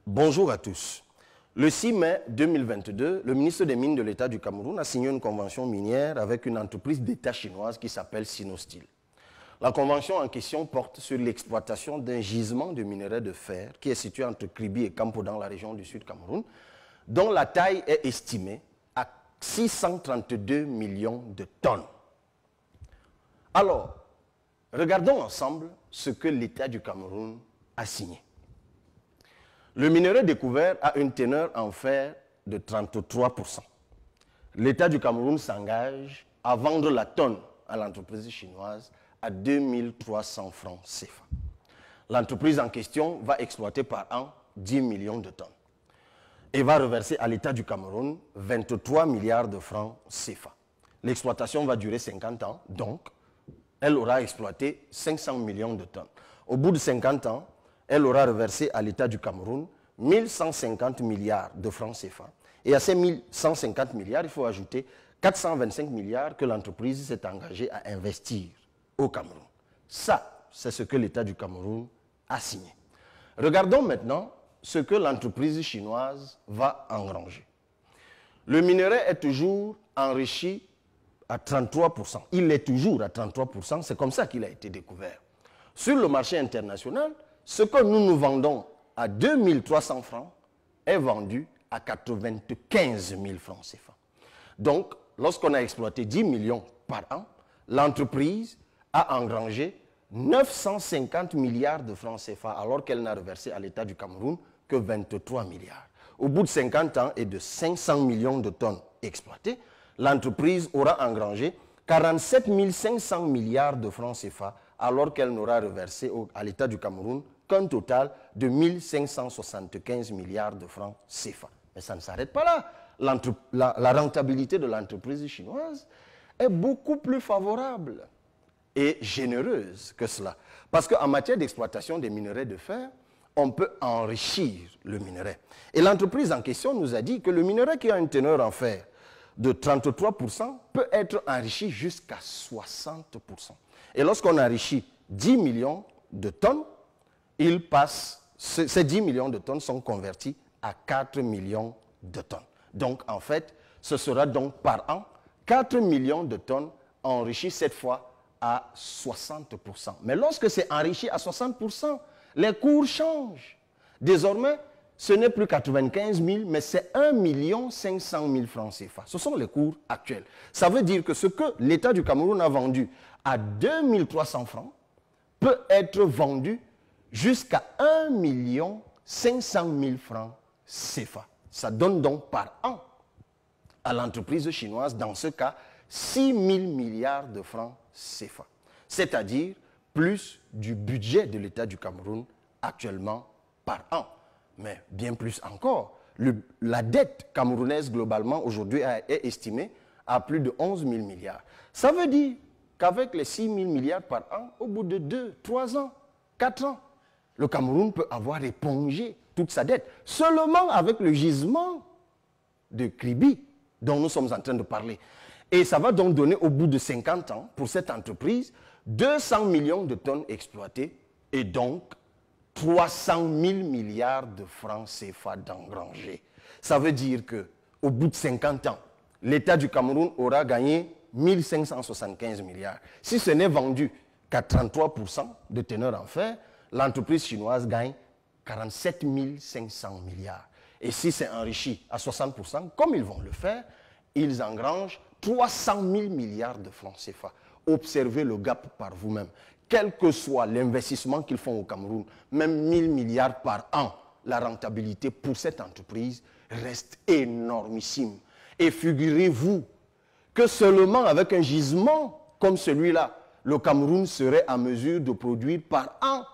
Bonjour à tous. Le 6 mai 2022, le ministre des Mines de l'État du Cameroun a signé une convention minière avec une entreprise d'État chinoise qui s'appelle Sinosteel. La convention en question porte sur l'exploitation d'un gisement de minerai de fer qui est situé entre Kribi et Kampo dans la région du Sud Cameroun, dont la taille est estimée à 632 millions de tonnes. Alors, regardons ensemble ce que l'État du Cameroun a signé. Le minerai découvert a une teneur en fer de 33%. L'État du Cameroun s'engage à vendre la tonne à l'entreprise chinoise à 2300 francs CFA. L'entreprise en question va exploiter par an 10 millions de tonnes et va reverser à l'État du Cameroun 23 milliards de francs CFA. L'exploitation va durer 50 ans, donc elle aura exploité 500 millions de tonnes. Au bout de 50 ans, elle aura reversé à l'État du Cameroun 1150 milliards de francs CFA. Et à ces 1150 milliards, il faut ajouter 425 milliards que l'entreprise s'est engagée à investir au Cameroun. Ça, c'est ce que l'État du Cameroun a signé. Regardons maintenant ce que l'entreprise chinoise va engranger. Le minerai est toujours enrichi à 33%. Il est toujours à 33%, c'est comme ça qu'il a été découvert. Sur le marché international, ce que nous vendons à 2300 francs est vendu à 95 000 francs CFA. Donc, lorsqu'on a exploité 10 millions par an, l'entreprise a engrangé 950 milliards de francs CFA alors qu'elle n'a reversé à l'État du Cameroun que 23 milliards. Au bout de 50 ans et de 500 millions de tonnes exploitées, l'entreprise aura engrangé 47 500 milliards de francs CFA alors qu'elle n'aura reversé à l'État du Cameroun qu'un total de 1575 milliards de francs CFA. Mais ça ne s'arrête pas là. La rentabilité de l'entreprise chinoise est beaucoup plus favorable et généreuse que cela. Parce qu'en matière d'exploitation des minerais de fer, on peut enrichir le minerai. Et l'entreprise en question nous a dit que le minerai qui a une teneur en fer de 33% peut être enrichi jusqu'à 60%. Et lorsqu'on enrichit 10 millions de tonnes, ces 10 millions de tonnes sont convertis à 4 millions de tonnes. Donc, en fait, ce sera donc par an 4 millions de tonnes enrichies cette fois à 60%. Mais lorsque c'est enrichi à 60%, les cours changent. Désormais, ce n'est plus 95 000, mais c'est 1 500 000 francs CFA. Ce sont les cours actuels. Ça veut dire que ce que l'État du Cameroun a vendu à 2300 francs peut être vendu jusqu'à 1 500 000 francs CFA. Ça donne donc par an à l'entreprise chinoise, dans ce cas, 6 000 milliards de francs CFA. C'est-à-dire plus du budget de l'État du Cameroun actuellement par an. Mais bien plus encore, la dette camerounaise globalement aujourd'hui est estimée à plus de 11 000 milliards. Ça veut dire qu'avec les 6 000 milliards par an, au bout de 2, 3 ans, 4 ans, le Cameroun peut avoir épongé toute sa dette. Seulement avec le gisement de Kribi dont nous sommes en train de parler. Et ça va donc donner au bout de 50 ans, pour cette entreprise, 200 millions de tonnes exploitées et donc 300 000 milliards de francs CFA d'engranger. Ça veut dire qu'au bout de 50 ans, l'État du Cameroun aura gagné 1575 milliards. Si ce n'est vendu qu'à 33% de teneur en fer, l'entreprise chinoise gagne 47 500 milliards. Et si c'est enrichi à 60%, comme ils vont le faire, ils engrangent 300 000 milliards de francs CFA. Observez le gap par vous-même. Quel que soit l'investissement qu'ils font au Cameroun, même 1000 milliards par an, la rentabilité pour cette entreprise reste énormissime. Et figurez-vous que seulement avec un gisement comme celui-là, le Cameroun serait à mesure de produire par an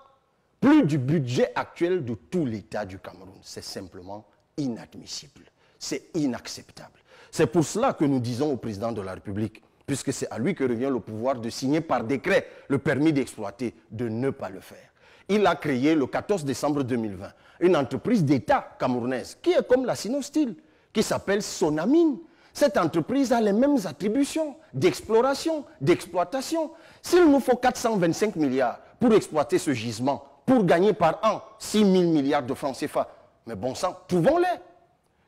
plus du budget actuel de tout l'État du Cameroun. C'est simplement inadmissible. C'est inacceptable. C'est pour cela que nous disons au président de la République, puisque c'est à lui que revient le pouvoir de signer par décret le permis d'exploiter, de ne pas le faire. Il a créé le 14 décembre 2020 une entreprise d'État camerounaise qui est comme la Sinosteel, qui s'appelle Sonamine. Cette entreprise a les mêmes attributions d'exploration, d'exploitation. S'il nous faut 425 milliards pour exploiter ce gisement, pour gagner par an 6 000 milliards de francs CFA, Mais bon sang, trouvons-les.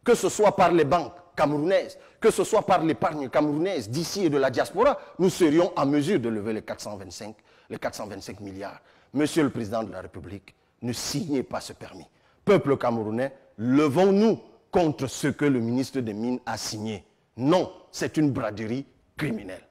Que ce soit par les banques camerounaises, que ce soit par l'épargne camerounaise d'ici et de la diaspora, nous serions en mesure de lever les 425 milliards. Monsieur le Président de la République, ne signez pas ce permis. Peuple camerounais, levons-nous contre ce que le ministre des Mines a signé. Non, c'est une braderie criminelle.